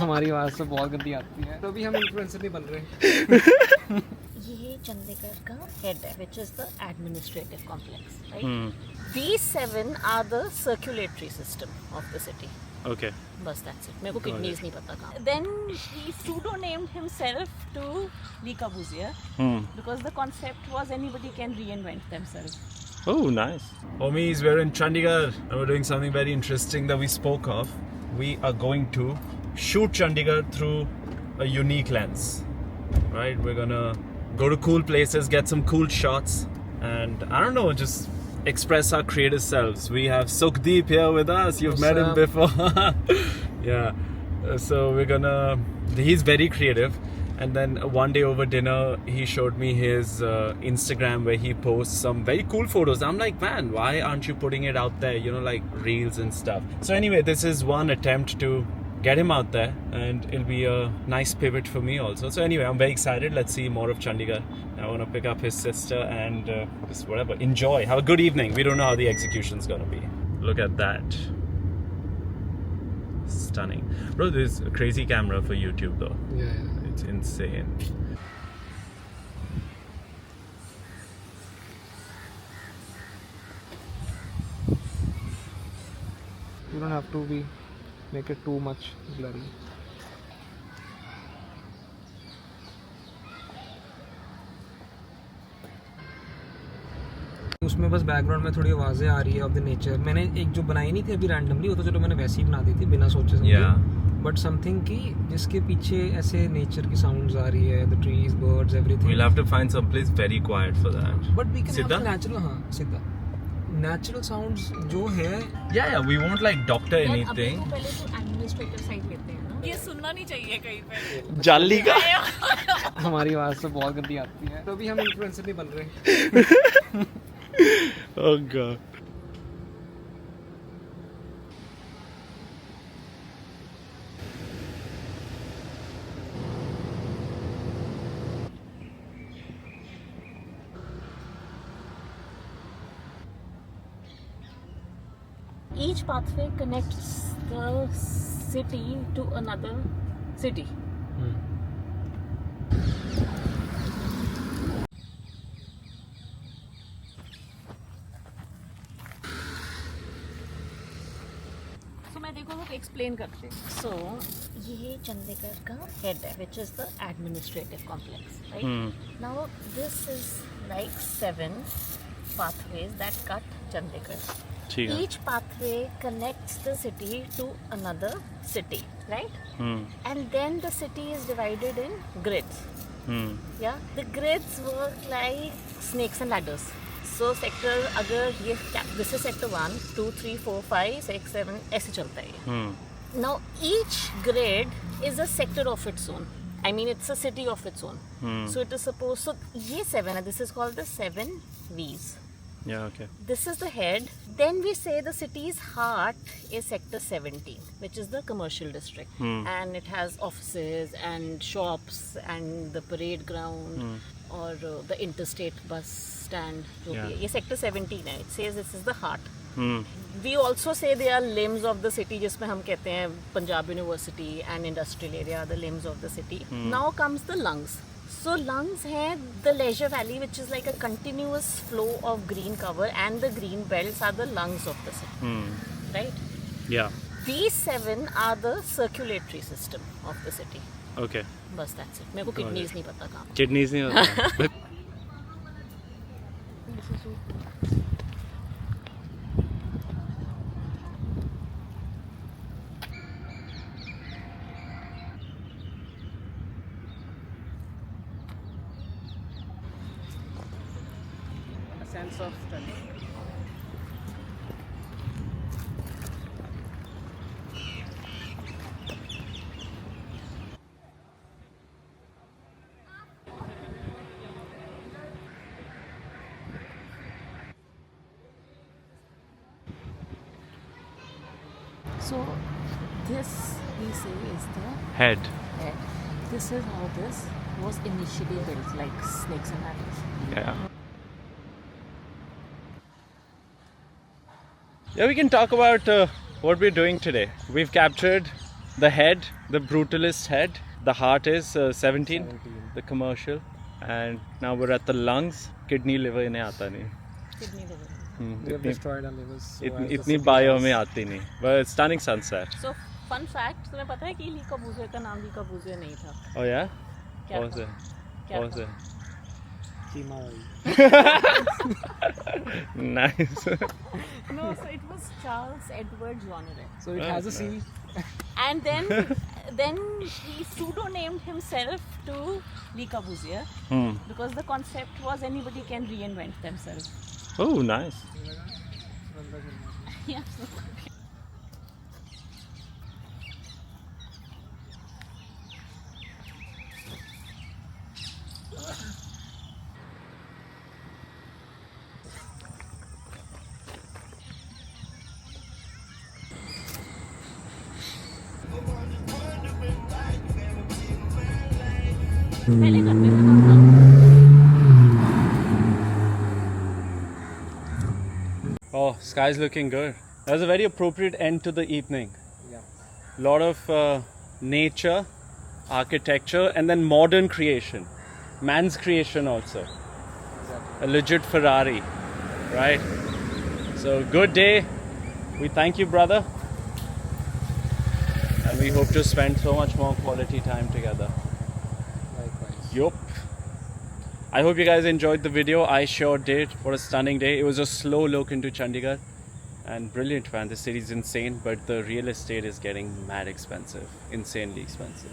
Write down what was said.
हमारी आवाज़ तो बहुत गंदी आती है, तो अभी हम इन्फ्लुएंसर नहीं बन रहे। ये चंडीगढ़ का हेड है, which is the administrative complex, right? These 7 are the circulatory system of the city. Okay. बस that's it. मेरे को kidneys नहीं पता कहाँ. Then he pseudo named himself to Le Corbusier because the concept was anybody can reinvent themselves. Oh, nice. Homies, we're in Chandigarh and we're doing something very interesting that we spoke of. We are going to shoot Chandigarh through a unique lens. Right? We're gonna go to cool places, get some cool shots, and I don't know, just express our creative selves. We have Sukhdeep here with us. You've met him before. Yeah. So we're gonna. He's very creative. And then one day over dinner, he showed me his Instagram where he posts some very cool photos. I'm like, man, why aren't you putting it out there? You know, like reels and stuff. So anyway, this is one attempt to get him out there, and it'll be a nice pivot for me also. So anyway, I'm very excited. Let's see more of Chandigarh. I want to pick up his sister and just whatever. Enjoy. Have a good evening. We don't know how the execution's gonna be. Look at that. Stunning. Bro, this is a crazy camera for YouTube though. Yeah. It's insane. You don't have to make it too much blurry. उसमें बस background में थोड़ी आवाज़ें आ रही है of the nature. मैंने एक जो बनाई नहीं थी अभी रैंडमली, वो तो चलो मैंने वैसे ही बना दी थी बिना सोचे समझे. बट समथिंग की जिसके पीछे ऐसे नेचर की साउंड्स आ रही है, the trees, birds, everything. We'll have to find some place very quiet for that. But we can Siddha? Have natural. हाँ, सीधा नेचुरल साउंड्स जो है. Yeah, we won't like doctor अभी anything. तो पहले तो administrative side लेते हैं ना. ये सुनना नहीं चाहिए कहीं पे. जाली का. हमारी आवाज़ तो बहुत गंदी आती है, तो अभी हम इन्फ्लुएंसर नहीं बन रहे. Oh god. Each pathway connects the city to another city. So मैं देखो वो explain करते हैं. So ये चंडीगढ़ का head है, which is the administrative complex, right? Now this is like 7 pathways that cut Chandigarh. ठीक है. Each pathway connects the city to another city, right? And then the city is divided in grids. Yeah, the grids work like snakes and ladders. So sector, अगर ये this is sector 1, 2, 3, 4, 5, 6, 7 ऐसे चलता है. Now each grid is a sector of its own. I mean, it's a city of its own. So it is supposed. So ये 7 है. This is called the 7 V's. Yeah, okay. This is the head. Then we say the city's heart is sector 17, which is the commercial district. And it has offices and shops and the parade ground or the interstate bus stand. जो भी है. ये sector 17 है. It says this is the heart. We also say they are limbs of the city, जिसमें हम कहते हैं Punjab University and industrial area are the limbs of the city. Now comes the lungs. So lungs है the leisure valley, which is like a continuous flow of green cover, and the green belts are the lungs of the city, right? Yeah. These 7 are the circulatory system of the city. Okay. बस that's it. मेरे को kidneys नहीं पता कहाँ. Kidneys नहीं होता. Sense of Chandigarh. So this we say is the Head. head. This is how this was initially built, like snakes and ladders. Yeah. Yeah, we can talk about what we're doing today. We've captured The head, the brutalist head. The heart is 17, the commercial. And now we're at the lungs. Kidney, liver इन्हें आता नहीं. Kidney liver. We have destroyed our livers. So as the इतनी city bio has- में आती नहीं. But stunning sunset. So fun fact, तुम्हें पता है कि ली कबूजे का नाम ली कबूजे नहीं था? Oh yeah? क्या What was था? it? क्या What was था? it? Keema oil. Nice. No, so it was Charles Edward Jeanneret. So it has a seal. And then he pseudo-named himself to Le Corbusier because the concept was anybody can reinvent themselves. Oh, nice. Yeah. पहले करते थे ना हम। Oh, sky's looking good. That was a very appropriate end to the evening. Yeah. Lot of nature, architecture, and then modern creation. Man's creation also. A legit Ferrari, right? So, good day. We thank you, brother. And we hope to spend so much more quality time together. Likewise. Yup. I hope you guys enjoyed the video. I sure did. What a stunning day. It was a slow look into Chandigarh. And brilliant, man. The city's insane, but the real estate is getting mad expensive. Insanely expensive.